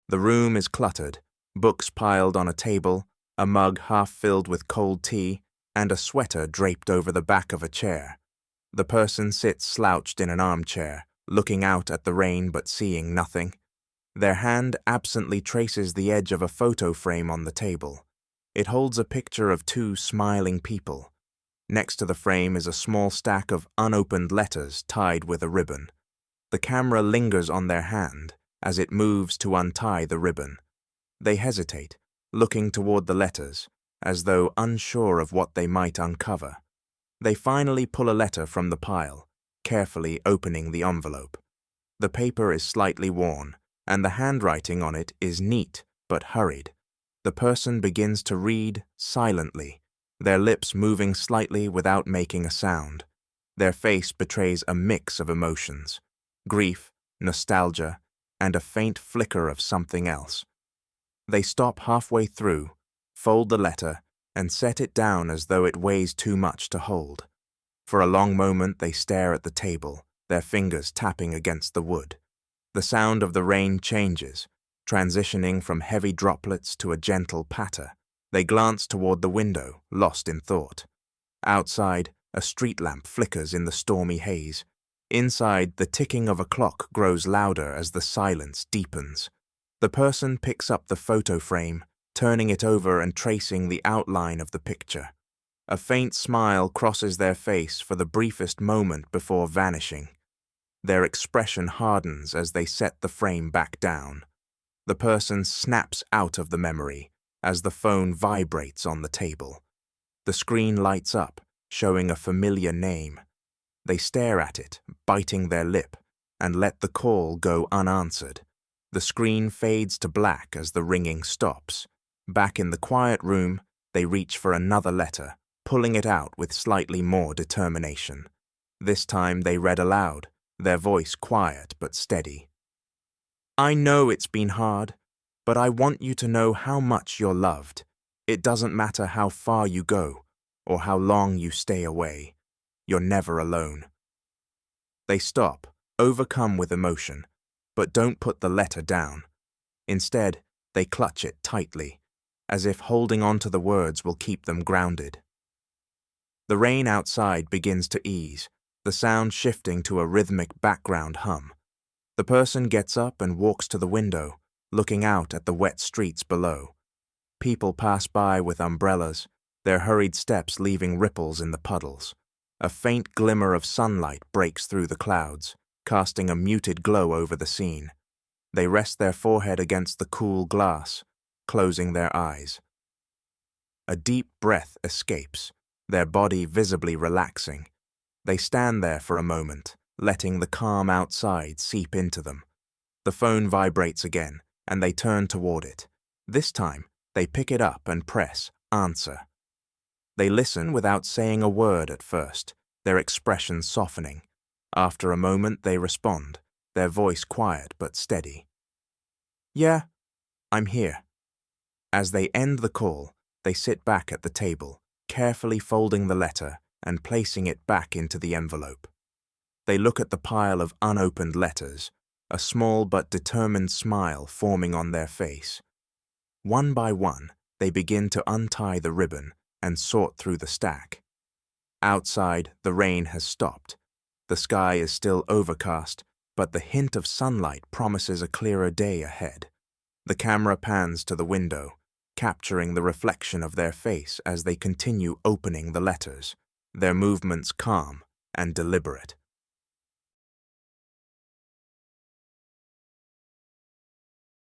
The room is cluttered, books piled on a table, a mug half filled with cold tea, and a sweater draped over the back of a chair. The person sits slouched in an armchair, looking out at the rain but seeing nothing. Their hand absently traces the edge of a photo frame on the table. It holds a picture of two smiling people. Next to the frame is a small stack of unopened letters tied with a ribbon. The camera lingers on their hand as it moves to untie the ribbon. They hesitate, looking toward the letters, as though unsure of what they might uncover. They finally pull a letter from the pile, carefully opening the envelope. The paper is slightly worn, and the handwriting on it is neat but hurried. The person begins to read silently, their lips moving slightly without making a sound. Their face betrays a mix of emotions: grief, nostalgia, and a faint flicker of something else. They stop halfway through, fold the letter, and set it down as though it weighs too much to hold. For a long moment they stare at the table, their fingers tapping against the wood. The sound of the rain changes, transitioning from heavy droplets to a gentle patter. They glance toward the window, lost in thought. Outside, a street lamp flickers in the stormy haze. Inside, the ticking of a clock grows louder as the silence deepens. The person picks up the photo frame, turning it over and tracing the outline of the picture. A faint smile crosses their face for the briefest moment before vanishing. Their expression hardens as they set the frame back down. The person snaps out of the memory as the phone vibrates on the table. The screen lights up, showing a familiar name. They stare at it, biting their lip, and let the call go unanswered. The screen fades to black as the ringing stops. Back in the quiet room, they reach for another letter, pulling it out with slightly more determination. This time they read aloud, their voice quiet but steady. "I know it's been hard, but I want you to know how much you're loved. It doesn't matter how far you go or how long you stay away. You're never alone." They stop, overcome with emotion, but don't put the letter down. Instead, they clutch it tightly, as if holding on to the words will keep them grounded. The rain outside begins to ease, the sound shifting to a rhythmic background hum. The person gets up and walks to the window, looking out at the wet streets below. People pass by with umbrellas, their hurried steps leaving ripples in the puddles. A faint glimmer of sunlight breaks through the clouds, casting a muted glow over the scene. They rest their forehead against the cool glass, closing their eyes. A deep breath escapes, their body visibly relaxing. They stand there for a moment, letting the calm outside seep into them. The phone vibrates again, and they turn toward it. This time, they pick it up and press answer. They listen without saying a word at first, their expression softening. After a moment, they respond, their voice quiet but steady. "Yeah, I'm here." As they end the call, they sit back at the table, carefully folding the letter and placing it back into the envelope. They look at the pile of unopened letters, a small but determined smile forming on their face. One by one, they begin to untie the ribbon and sort through the stack. Outside, the rain has stopped. The sky is still overcast, but the hint of sunlight promises a clearer day ahead. The camera pans to the window, capturing the reflection of their face as they continue opening the letters, their movements calm and deliberate.